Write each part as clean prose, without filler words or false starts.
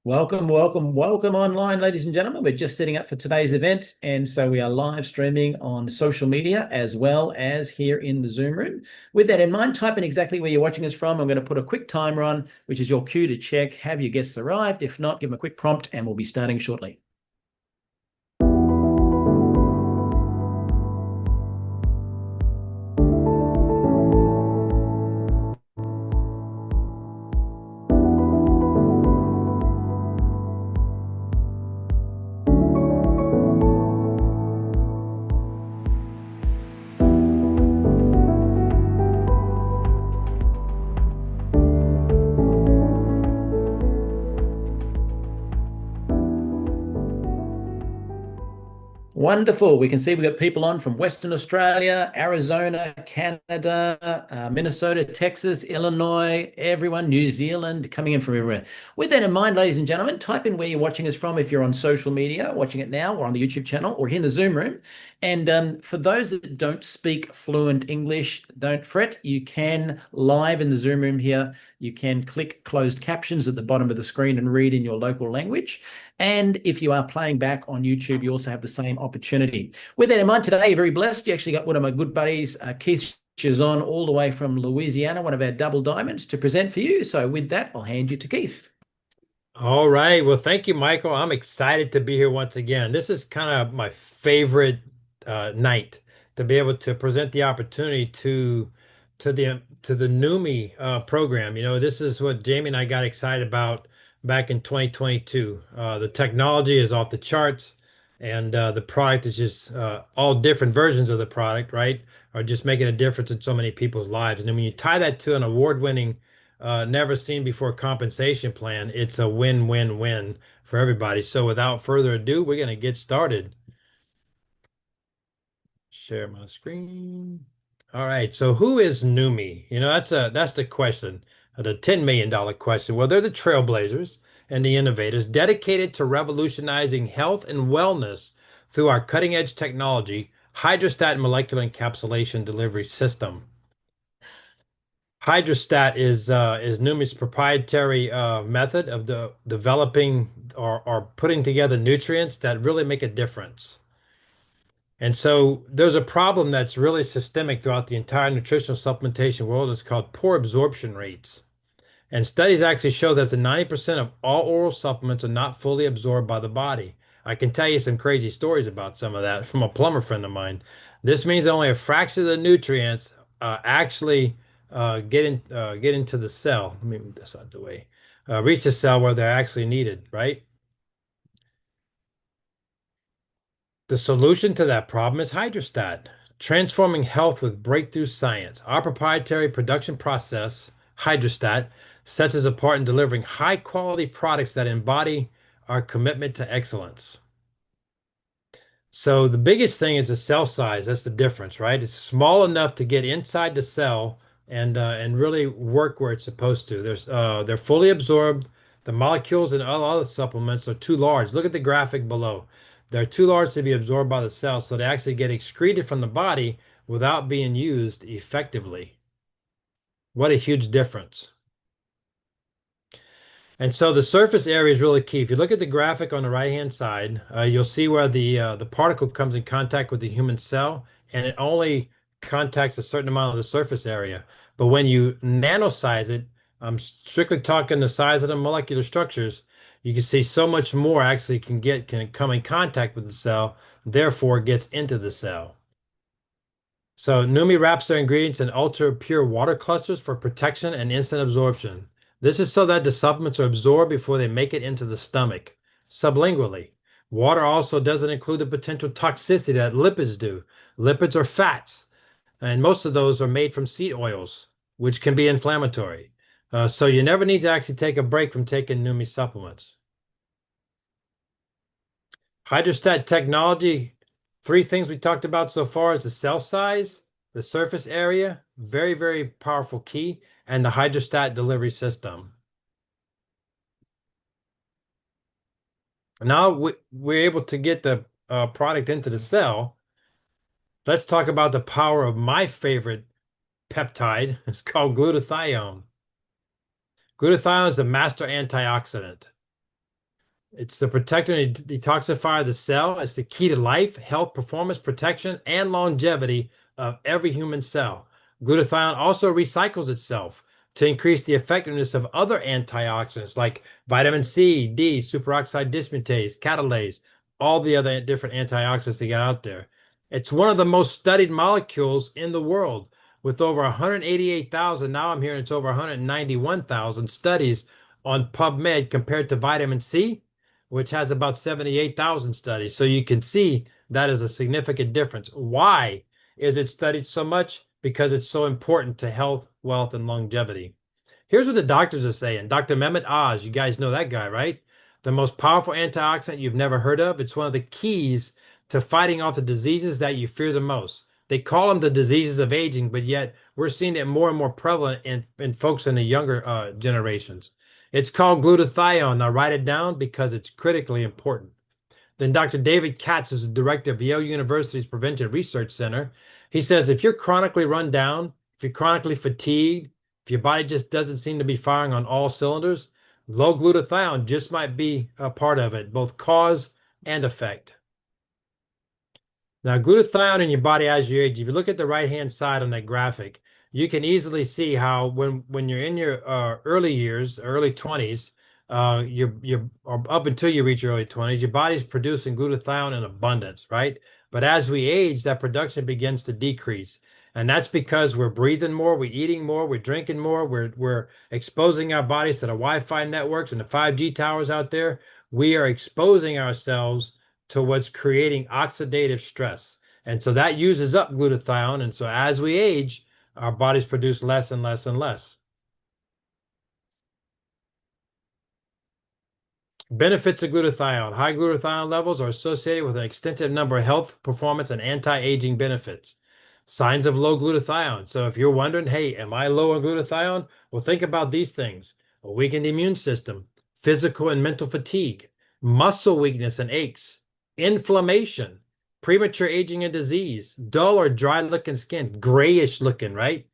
Welcome, welcome, welcome online, ladies and gentlemen. We're just setting up for today's event. And so we are live streaming on social media as well as here in the Zoom room. With that in mind, type in exactly where you're watching us from. I'm going to put a quick timer on, which is your cue to check, have your guests arrived? If not, give them a quick prompt and we'll be starting shortly. Wonderful. We can see we've got people on from Western Australia, Arizona, Canada, Minnesota, Texas, Illinois, everyone, New Zealand, coming in from everywhere. With that in mind, ladies and gentlemen, type in where you're watching us from if you're on social media, watching it now, or on the YouTube channel, or here in the Zoom room. And for those that don't speak fluent English, don't fret. You can live in the Zoom room here. You can click closed captions at the bottom of the screen and read in your local language. And if you are playing back on YouTube, you also have the same opportunity. With that in mind, today, you're very blessed. You actually got one of my good buddies, Keith Chazon, all the way from Louisiana, one of our double diamonds, to present for you. So with that, I'll hand you to Keith. All right. Well, thank you, Michael. I'm excited to be here once again. This is kind of my favorite night to be able to present the opportunity to the Neumi program. This is what Jamie and I got excited about back in 2022. The technology is off the charts, and the product is just all different versions of the product, right? Are just making a difference in so many people's lives. And then when you tie that to an award-winning never seen before compensation plan, it's a win-win-win for everybody. So without further ado, we're going to get started. Share my screen. All right. So who is Neumi? That's the question, the $10 million question. Well, they're the trailblazers and the innovators dedicated to revolutionizing health and wellness through our cutting-edge technology, hydrostat molecular encapsulation delivery system. Hydrostat is Neumi's proprietary method of developing or putting together nutrients that really make a difference. And so there's a problem that's really systemic throughout the entire nutritional supplementation world. It's called poor absorption rates. And studies actually show that up to 90% of all oral supplements are not fully absorbed by the body. I can tell you some crazy stories about some of that from a plumber friend of mine. This means that only a fraction of the nutrients actually get into the cell. Let me move this out of the way. Reach the cell where they're actually needed, right? The solution to that problem is hydrostat, transforming health with breakthrough science. Our proprietary production process, hydrostat, sets us apart in delivering high quality products that embody our commitment to excellence. So the biggest thing is the cell size. That's the difference, right? It's small enough to get inside the cell and really work where it's supposed to. They're fully absorbed. The molecules in all other supplements are too large. Look at the graphic below. They're too large to be absorbed by the cell, so they actually get excreted from the body without being used effectively. What a huge difference. And so the surface area is really key. If you look at the graphic on the right-hand side, you'll see where the particle comes in contact with the human cell, and it only contacts a certain amount of the surface area. But when you nanosize it, I'm strictly talking the size of the molecular structures, you can see so much more actually can come in contact with the cell, therefore gets into the cell. So Neumi wraps their ingredients in ultra pure water clusters for protection and instant absorption. This is so that the supplements are absorbed before they make it into the stomach, sublingually. Water also doesn't include the potential toxicity that lipids do. Lipids are fats, and most of those are made from seed oils, which can be inflammatory. So you never need to actually take a break from taking Neumi supplements. Hydrostat technology, three things we talked about so far is the cell size, the surface area, very, very powerful key, and the hydrostat delivery system. Now we're able to get the product into the cell. Let's talk about the power of my favorite peptide. It's called glutathione. Glutathione is a master antioxidant. It's the protector and detoxifier of the cell. It's the key to life, health, performance, protection, and longevity of every human cell. Glutathione also recycles itself to increase the effectiveness of other antioxidants like vitamin C, D, superoxide dismutase, catalase, all the other different antioxidants they got out there. It's one of the most studied molecules in the world with over 188,000. Now I'm hearing it's over 191,000 studies on PubMed compared to vitamin C, which has about 78,000 studies. So you can see that is a significant difference. Why is it studied so much? Because it's so important to health, wealth, and longevity. Here's what the doctors are saying. Dr. Mehmet Oz, you guys know that guy, right? The most powerful antioxidant you've never heard of. It's one of the keys to fighting off the diseases that you fear the most. They call them the diseases of aging, but yet we're seeing it more and more prevalent in folks in the younger generations. It's called glutathione. Now write it down because it's critically important. Then Dr. David Katz, who's the director of Yale University's Prevention Research Center, he says if you're chronically run down, if you're chronically fatigued, if your body just doesn't seem to be firing on all cylinders, low glutathione just might be a part of it, both cause and effect. Now, glutathione in your body as you age, if you look at the right-hand side on that graphic, you can easily see how when you're in your early years, early 20s, you're or up until you reach your early 20s, your body's producing glutathione in abundance, right? But as we age, that production begins to decrease. And that's because we're breathing more, we're eating more, we're drinking more, we're exposing our bodies to the Wi-Fi networks and the 5G towers out there. We are exposing ourselves to what's creating oxidative stress. And so that uses up glutathione. And so as we age, our bodies produce less and less and less. Benefits of glutathione. High glutathione levels are associated with an extensive number of health, performance, and anti-aging benefits. Signs of low glutathione. So if you're wondering, hey, am I low on glutathione? Well, think about these things. A weakened immune system, physical and mental fatigue, muscle weakness and aches, inflammation, premature aging and disease, dull or dry looking skin, grayish looking, right?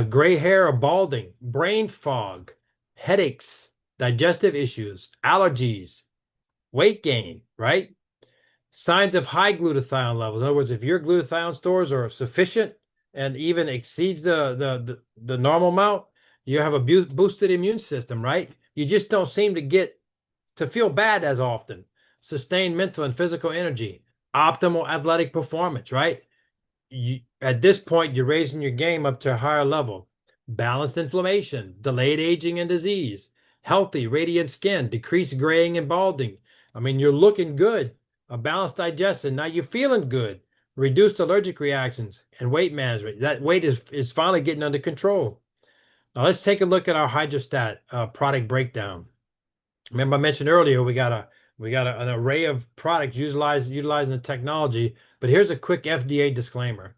Gray hair or balding, brain fog, headaches, digestive issues, allergies, weight gain, right? Signs of high glutathione levels. In other words, if your glutathione stores are sufficient and even exceeds the normal amount, you have a boosted immune system, right? You just don't seem to get to feel bad as often. Sustained mental and physical energy, optimal athletic performance, right? At this point, you're raising your game up to a higher level. Balanced inflammation, delayed aging and disease, healthy, radiant skin, decreased graying and balding. I mean, you're looking good. A balanced digestion. Now you're feeling good. Reduced allergic reactions and weight management. That weight is finally getting under control. Now let's take a look at our hydrostat product breakdown. Remember I mentioned earlier an array of products utilizing the technology, but here's a quick FDA disclaimer.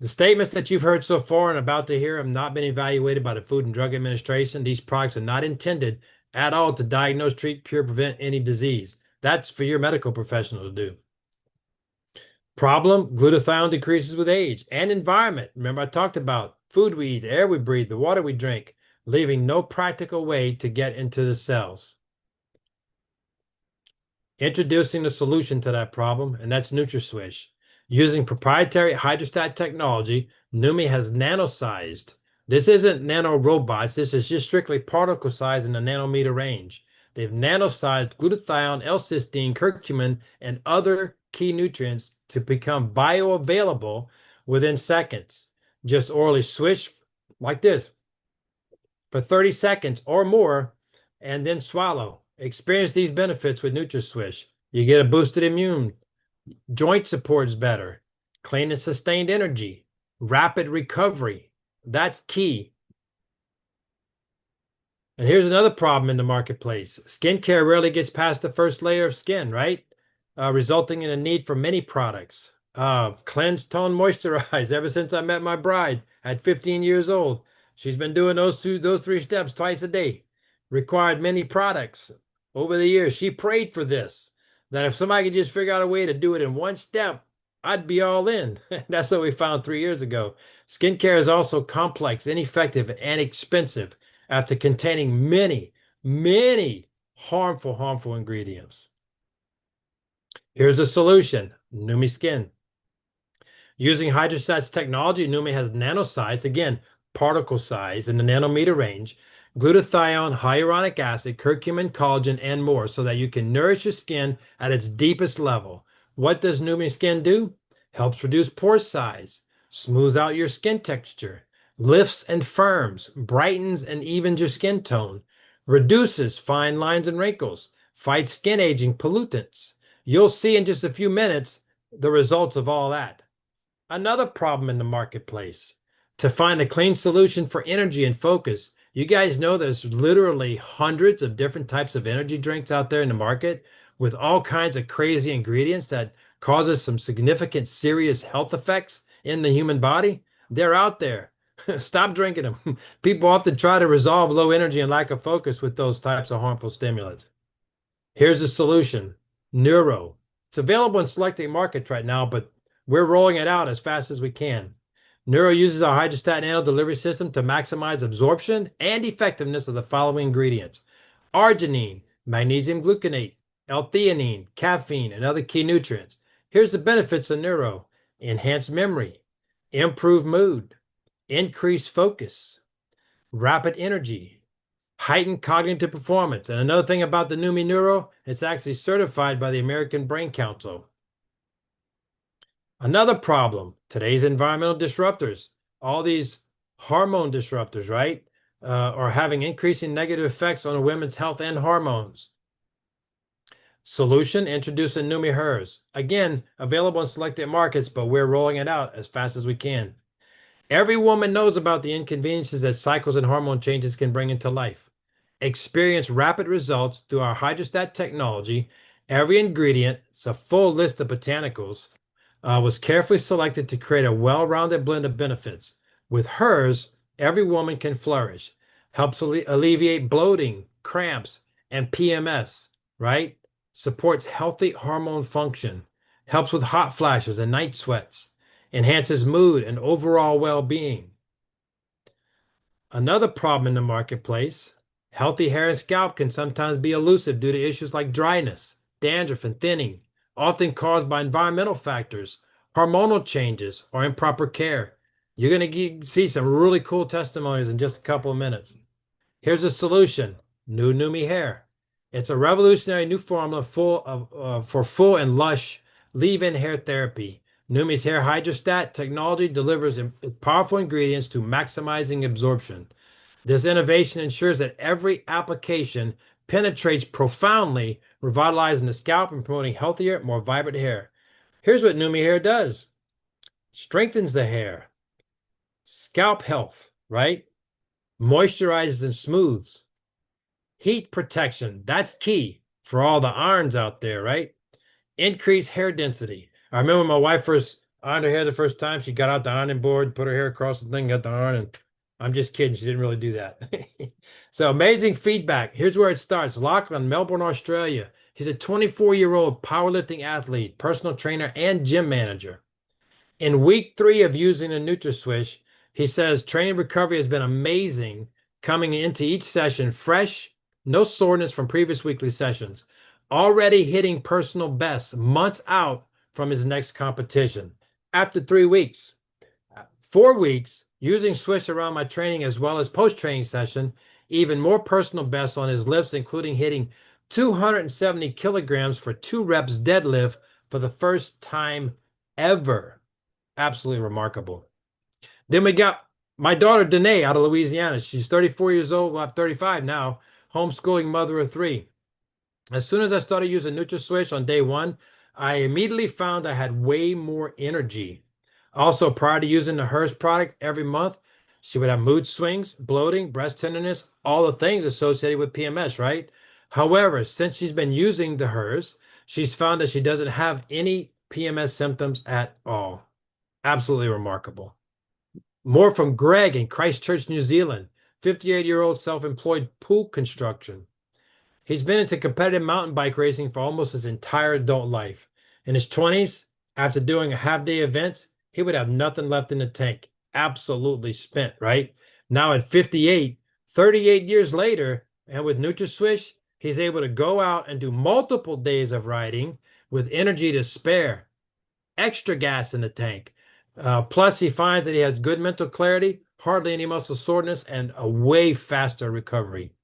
The statements that you've heard so far and about to hear have not been evaluated by the Food and Drug Administration. These products are not intended at all to diagnose, treat, cure, prevent any disease. That's for your medical professional to do. Problem, glutathione decreases with age and environment. Remember I talked about food we eat, the air we breathe, the water we drink, leaving no practical way to get into the cells. Introducing the solution to that problem, and that's NutraSwish. Using proprietary hydrostat technology, Neumi has nano-sized. This isn't nano robots. This is just strictly particle size in the nanometer range. They've nano-sized glutathione, L-cysteine, curcumin, and other key nutrients to become bioavailable within seconds. Just orally swish like this for 30 seconds or more, and then swallow. Experience these benefits with NutraSwish. You get a boosted immune, joint support is better, clean and sustained energy, rapid recovery. That's key. And here's another problem in the marketplace. Skincare rarely gets past the first layer of skin, right? Resulting in a need for many products. Cleanse, tone, moisturize. Ever since I met my bride at 15 years old, she's been doing those three steps twice a day. Required many products. Over the years, she prayed for this, that if somebody could just figure out a way to do it in one step, I'd be all in. That's what we found 3 years ago. Skincare is also complex, ineffective, and expensive after containing many harmful, harmful ingredients. Here's a solution, Neumi Skin. Using hydrostat's technology, Neumi has nanosized, again, particle size in the nanometer range, glutathione, hyaluronic acid, curcumin, collagen, and more so that you can nourish your skin at its deepest level. What does Neumi Skin do? Helps reduce pore size, smooths out your skin texture, lifts and firms, brightens and evens your skin tone, reduces fine lines and wrinkles, fights skin aging pollutants. You'll see in just a few minutes the results of all that. Another problem in the marketplace, to find a clean solution for energy and focus. You guys know there's literally hundreds of different types of energy drinks out there in the market with all kinds of crazy ingredients that causes some significant serious health effects in the human body. They're out there. Stop drinking them. People often try to resolve low energy and lack of focus with those types of harmful stimulants. Here's a solution, Neuro. It's available in selected markets right now, but we're rolling it out as fast as we can. Neuro uses our hydrostat nano delivery system to maximize absorption and effectiveness of the following ingredients: arginine, magnesium gluconate, L-theanine, caffeine, and other key nutrients. Here's the benefits of Neuro: enhanced memory, improved mood, increased focus, rapid energy, heightened cognitive performance. And another thing about the Neumi Neuro, it's actually certified by the American Brain Council. Another problem, today's environmental disruptors, all these hormone disruptors, right, are having increasing negative effects on a women's health and hormones. Solution, introduce a Neumi Hers. Again, available in selected markets, but we're rolling it out as fast as we can. Every woman knows about the inconveniences that cycles and hormone changes can bring into life. Experience rapid results through our hydrostat technology. Every ingredient, it's a full list of botanicals, was carefully selected to create a well-rounded blend of benefits. With Hers, every woman can flourish. Helps alleviate bloating, cramps, and PMS, right? Supports healthy hormone function. Helps with hot flashes and night sweats. Enhances mood and overall well-being. Another problem in the marketplace, healthy hair and scalp can sometimes be elusive due to issues like dryness, dandruff, and thinning, often caused by environmental factors, hormonal changes, or improper care. You're going to see some really cool testimonies in just a couple of minutes. Here's a solution, New Neumi Hair. It's a revolutionary new formula for full and lush leave-in hair therapy. Neumi's hair hydrostat technology delivers powerful ingredients to maximizing absorption. This innovation ensures that every application penetrates profoundly, revitalizing the scalp and promoting healthier, more vibrant hair. Here's what Neumi Hair does. Strengthens the hair. Scalp health, right? Moisturizes and smooths. Heat protection, that's key for all the irons out there, right? Increase hair density. I remember my wife first ironed her hair the first time. She got out the ironing board, put her hair across the thing, got the iron, and I'm just kidding. She didn't really do that. So amazing feedback. Here's where it starts. Lachlan, Melbourne, Australia. He's a 24-year-old powerlifting athlete, personal trainer, and gym manager. In week 3 of using the NutraSwish, he says training recovery has been amazing, coming into each session fresh, no soreness from previous weekly sessions. Already hitting personal bests months out from his next competition. After 3 weeks, 4 weeks, using Swish around my training as well as post-training session, even more personal bests on his lifts, including hitting 270 kilograms for 2 reps deadlift for the first time ever. Absolutely remarkable. Then we got my daughter, Danae, out of Louisiana. She's 34 years old, well, 35 now, homeschooling mother of 3. As soon as I started using NutraSwish on day 1, I immediately found I had way more energy. Also, prior to using the Hers product every month, she would have mood swings, bloating, breast tenderness, all the things associated with PMS, right? However, since she's been using the Hers, she's found that she doesn't have any PMS symptoms at all. Absolutely remarkable. More from Greg in Christchurch, New Zealand, 58-year-old self-employed pool construction. He's been into competitive mountain bike racing for almost his entire adult life. In his 20s, after doing a half-day events, he would have nothing left in the tank. Absolutely spent, right? Now at 58, 38 years later, and with NutraSwish, He's able to go out and do multiple days of riding with energy to spare, extra gas in the tank. Plus, he finds that he has good mental clarity, hardly any muscle soreness, and a way faster recovery.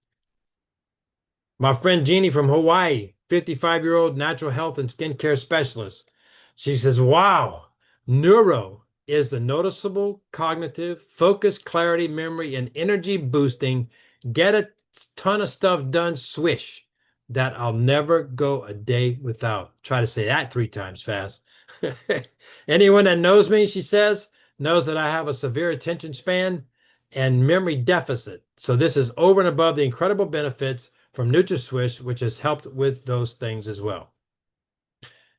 My friend Jeannie from Hawaii, 55-year-old natural health and skincare specialist. She says, wow, neuro is the noticeable cognitive, focus, clarity, memory, and energy boosting, get a ton of stuff done swish that I'll never go a day without. Try to say that 3 times fast. Anyone that knows me, she says, knows that I have a severe attention span and memory deficit. So this is over and above the incredible benefits from NutraSwish, which has helped with those things as well.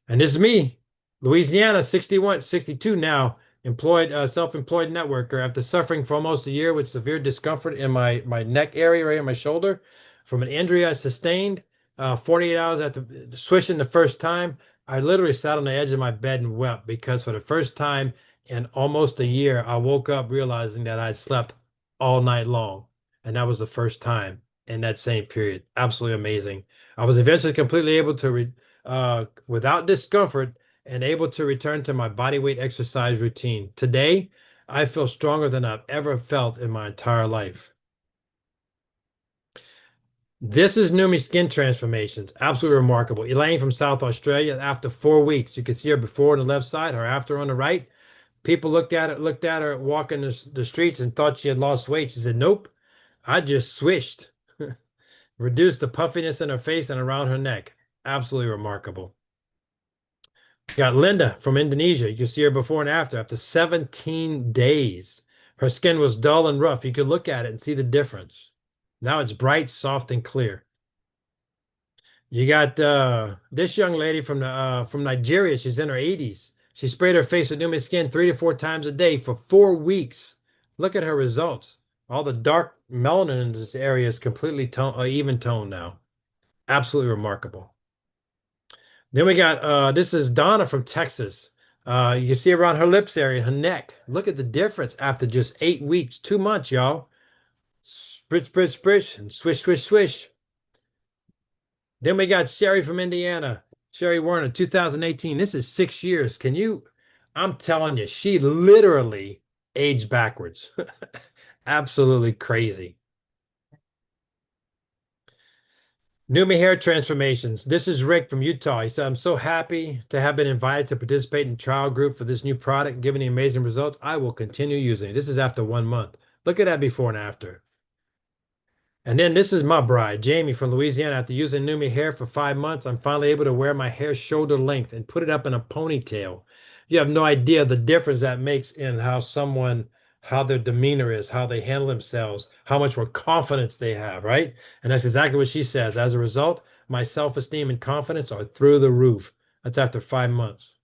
And this is me, Louisiana, 61, 62 now, employed, self-employed networker after suffering for almost a year with severe discomfort in my neck area, right in my shoulder, from an injury I sustained. 48 hours after swishing the first time, I literally sat on the edge of my bed and wept because for the first time in almost a year, I woke up realizing that I slept all night long. And that was the first time in that same period. Absolutely amazing. I was eventually completely able to, without discomfort, and able to return to my body weight exercise routine. Today, I feel stronger than I've ever felt in my entire life. This is Neumi skin transformations. Absolutely remarkable. Elaine from South Australia, after 4 weeks, you can see her before on the left side, her after on the right. People looked at her walking the streets and thought she had lost weight. She said, nope, I just swished. Reduced the puffiness in her face and around her neck. Absolutely remarkable. Got Linda from Indonesia. You can see her before and after 17 days. Her skin was dull and rough. You could look at it and see the difference. Now it's bright, soft, and clear. You got this young lady from Nigeria. She's in her 80s. She sprayed her face with Neumi skin 3 to 4 times a day for 4 weeks. Look at her results. All the dark melanin in this area is completely even tone now. Absolutely remarkable. Then we got this is Donna from Texas. You can see around her lips area, her neck. Look at the difference after just 8 weeks, 2 months, y'all. Spritz, spritz, spritz, and swish, swish, swish. Then we got Sherry from Indiana. Sherry Warner, 2018. This is 6 years. I'm telling you, she literally aged backwards. Absolutely crazy. Neumi hair transformations. This is Rick from Utah. He said, I'm so happy to have been invited to participate in trial group for this new product. Given the amazing results, I will continue using it. This is after 1 month. Look at that before and after. And then this is my bride, Jamie from Louisiana. After using Neumi hair for 5 months, I'm finally able to wear my hair shoulder length and put it up in a ponytail. You have no idea the difference that makes in how their demeanor is, how they handle themselves, how much more confidence they have, right? And that's exactly what she says. As a result, my self-esteem and confidence are through the roof. That's after 5 months.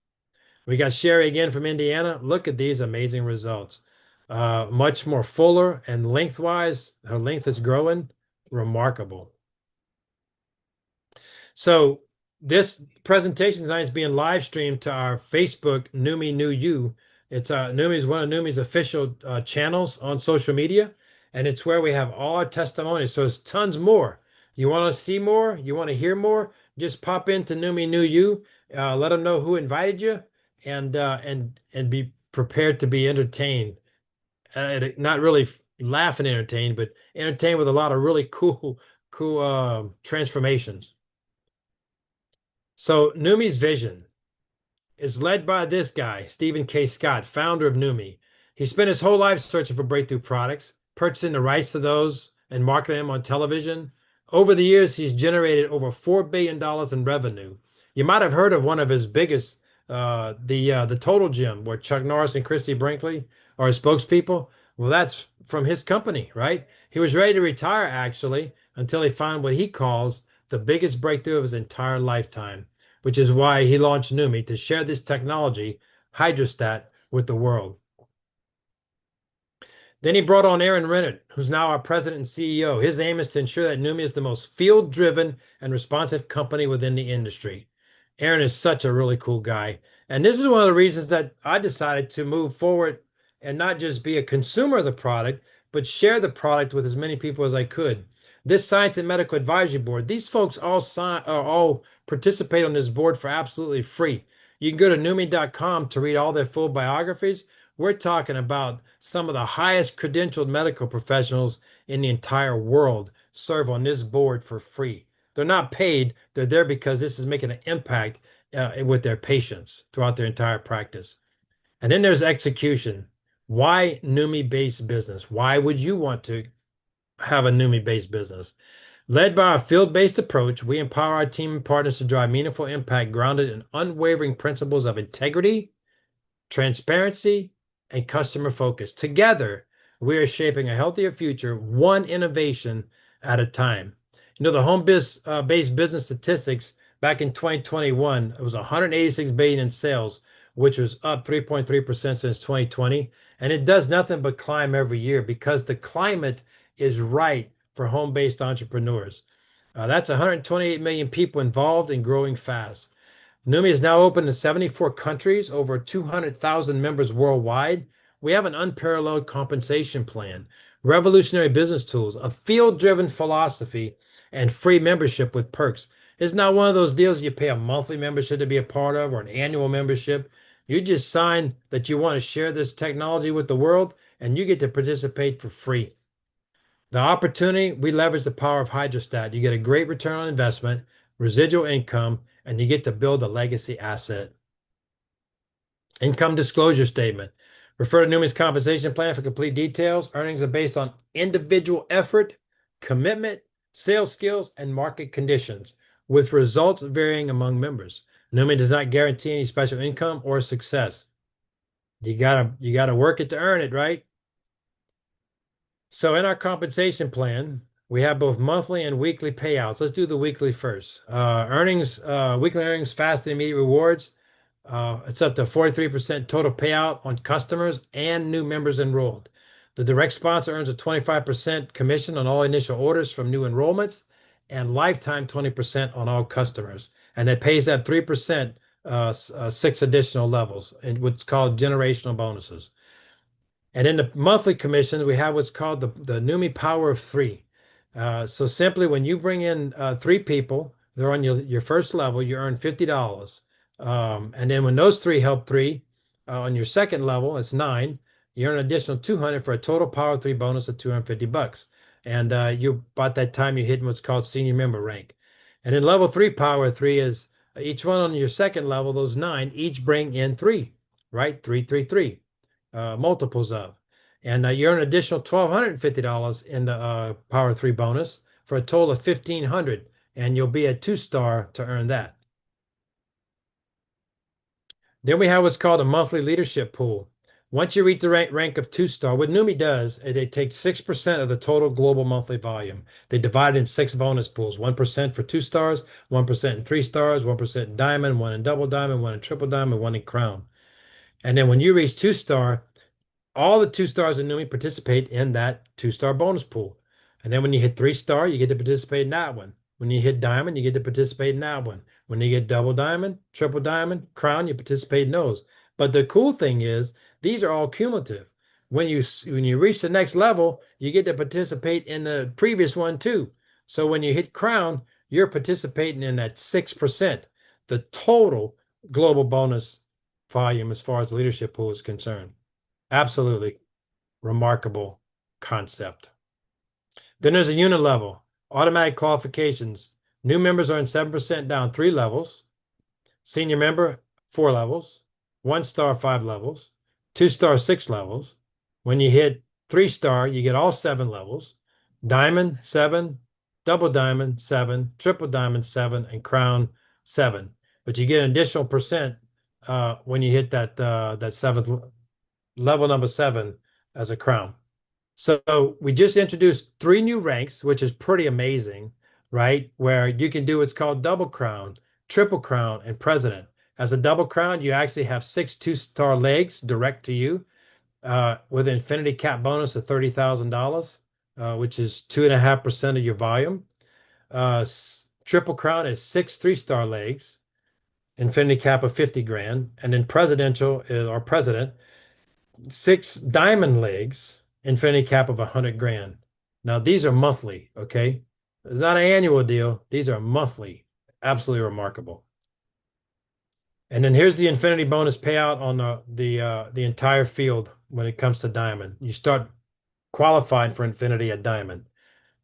We got Sherry again from Indiana. Look at these amazing results. Much more fuller and lengthwise. Her length is growing. Remarkable. So this presentation tonight is being live streamed to our Facebook Neumi Knew You. It's Neumi is one of Neumi's official channels on social media, and it's where we have all our testimonies. So there's tons more. You want to see more? You want to hear more? Just pop into Neumi Knew You. Let them know who invited you, and be prepared to be entertained. Not really laugh and entertain, but entertain with a lot of really cool transformations. So Neumi's vision is led by this guy, Stephen K. Scott, founder of Neumi. He spent his whole life searching for breakthrough products, purchasing the rights to those and marketing them on television. Over the years, he's generated over $4 billion in revenue. You might have heard of one of his biggest, the Total Gym, where Chuck Norris and Christy Brinkley are his spokespeople. Well, that's from his company, right? He was ready to retire, actually, until he found what he calls the biggest breakthrough of his entire lifetime, which is why he launched Neumi to share this technology, Hydrostat, with the world. Then he brought on Aaron Rennert, who's now our president and CEO. His aim is to ensure that Neumi is the most field-driven and responsive company within the industry. Aaron is such a really cool guy. And this is one of the reasons that I decided to move forward and not just be a consumer of the product, but share the product with as many people as I could. This Science and Medical Advisory Board, these folks all participate on this board for absolutely free. You can go to Neumi.com to read all their full biographies. We're talking about some of the highest credentialed medical professionals in the entire world serve on this board for free. They're not paid, they're there because this is making an impact with their patients throughout their entire practice. And then there's execution. Why Neumi-based business? Why would you want to have a Neumi-based business? Led by a field-based approach, we empower our team and partners to drive meaningful impact grounded in unwavering principles of integrity, transparency, and customer focus. Together, we are shaping a healthier future, one innovation at a time. The home-based business statistics back in 2021, it was 186 billion in sales, which was up 3.3% since 2020. And it does nothing but climb every year because the climate is right for home-based entrepreneurs. That's 128 million people involved and growing fast. Neumi is now open in 74 countries, over 200,000 members worldwide. We have an unparalleled compensation plan, revolutionary business tools, a field-driven philosophy, and free membership with perks. It's not one of those deals you pay a monthly membership to be a part of or an annual membership. You just sign that you want to share this technology with the world, and you get to participate for free. The opportunity, we leverage the power of Hydrostat. You get a great return on investment, residual income, and you get to build a legacy asset. Income disclosure statement. Refer to Neumi's compensation plan for complete details. Earnings are based on individual effort, commitment, sales skills, and market conditions, with results varying among members. Neumi does not guarantee any special income or success. You gotta work it to earn it, right? So in our compensation plan, we have both monthly and weekly payouts. Let's do the weekly first. Weekly earnings, fast and immediate rewards. It's up to 43% total payout on customers and new members enrolled. The direct sponsor earns a 25% commission on all initial orders from new enrollments and lifetime 20% on all customers. And it pays that 3%, 6 additional levels, and what's called generational bonuses. And in the monthly commissions, we have what's called the Neumi Power of Three. So simply when you bring in 3 people, they're on your first level, you earn $50. And then when those 3 help 3 on your second level, it's 9. You earn an additional 200 for a total Power of 3 bonus of $250. And you about that time you hit what's called senior member rank. And then level 3 Power of 3 is each one on your second level, those 9 each bring in 3, right? 3, 3, 3. Multiples of. And you earn an additional $1,250 in the Power 3 bonus for a total of $1,500. And you'll be a 2-star to earn that. Then we have what's called a monthly leadership pool. Once you reach the rank of 2-star, what Neumi does is they take 6% of the total global monthly volume. They divide it in 6 bonus pools, 1% for 2 stars, 1% in 3 stars, 1% in diamond, 1 in double diamond, 1 in triple diamond, 1 in crown. And then when you reach 2-star, all the 2 stars in Neumi participate in that 2-star bonus pool. And then when you hit 3-star, you get to participate in that one. When you hit diamond, you get to participate in that one. When you get double diamond, triple diamond, crown, you participate in those. But the cool thing is, these are all cumulative. When you reach the next level, you get to participate in the previous one too. So when you hit crown, you're participating in that 6%, the total global bonus volume as far as the leadership pool is concerned. Absolutely remarkable concept. Then there's a unit level, automatic qualifications. New members earn 7% down 3 levels. Senior member, 4 levels. 1-star, 5 levels. 2-star, 6 levels. When you hit 3-star, you get all 7 levels. Diamond, 7. Double diamond, 7. Triple diamond, 7. And crown, 7. But you get an additional percent when you hit that 7th level number 7 as a crown. So we just introduced 3 new ranks, which is pretty amazing, right? Where you can do what's called double crown, triple crown, and president. As a double crown, you actually have 6 2-star legs direct to you with an infinity cap bonus of $30,000, which is 2.5% of your volume. Triple crown is 6 3-star legs, infinity cap of 50 grand. And then presidential or president, 6 diamond legs, infinity cap of 100 grand. Now these are monthly, okay? It's not an annual deal. These are monthly. Absolutely remarkable. And then here's the infinity bonus payout on the entire field when it comes to diamond. You start qualifying for infinity at diamond.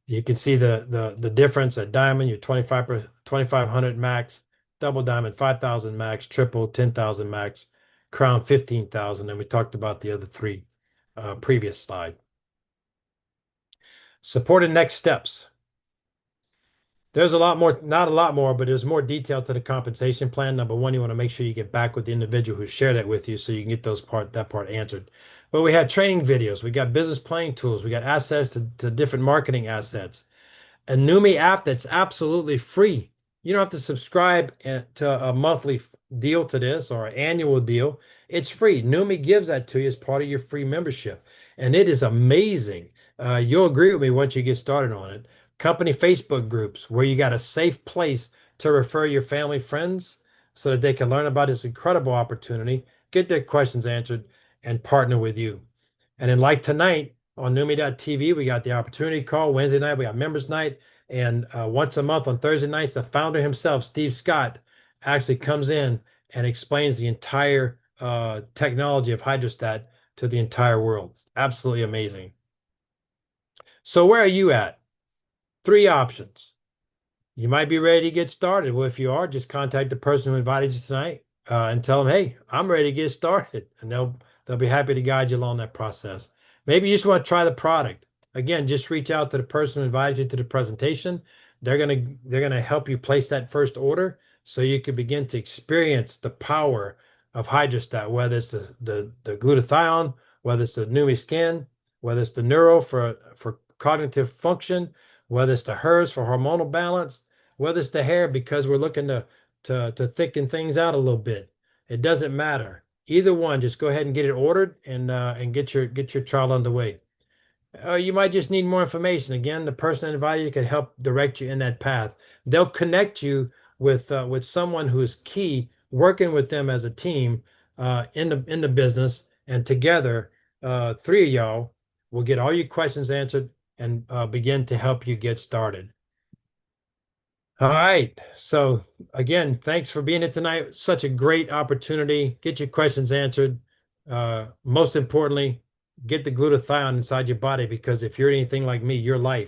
You can see the difference at diamond, you're 2500 max, double diamond 5,000 max, triple 10,000 max, crown 15,000, and we talked about the other three previous slide. Supported next steps. There's a lot more, not a lot more, but there's more detail to the compensation plan. Number one, you want to make sure you get back with the individual who shared that with you so you can get that part answered. But we had training videos, we got business planning tools, we got access to different marketing assets, a Neumi app that's absolutely free. You don't have to subscribe to a monthly deal to this or an annual deal. It's free. Neumi gives that to you as part of your free membership. And it is amazing. You'll agree with me once you get started on it. Company Facebook groups where you got a safe place to refer your family, friends, so that they can learn about this incredible opportunity, get their questions answered, and partner with you. And then, like tonight on Neumi.tv, we got the opportunity call. Wednesday night, we got members night. And once a month on Thursday nights, the founder himself, Steve Scott, actually comes in and explains the entire technology of hydrostat to the entire world. Absolutely amazing. So where are you at? Three options. You might be ready to get started. Well, if you are, just contact the person who invited you tonight and tell them, hey, I'm ready to get started. And they'll be happy to guide you along that process. Maybe you just want to try the product. Again, just reach out to the person who invited you to the presentation. They're gonna help you place that first order so you can begin to experience the power of hydrostat, whether it's the glutathione, whether it's the Neumi skin, whether it's the neuro for cognitive function, whether it's the hers for hormonal balance, whether it's the hair because we're looking to thicken things out a little bit. It doesn't matter. Either one, just go ahead and get it ordered and get your trial underway. You might just need more information. Again, the person that invited you can help direct you in that path. They'll connect you with someone who is key, working with them as a team in the business, and together, three of y'all will get all your questions answered and begin to help you get started. All right. So again, thanks for being here tonight. Such a great opportunity. Get your questions answered. Most importantly, get the glutathione inside your body because if you're anything like me, your life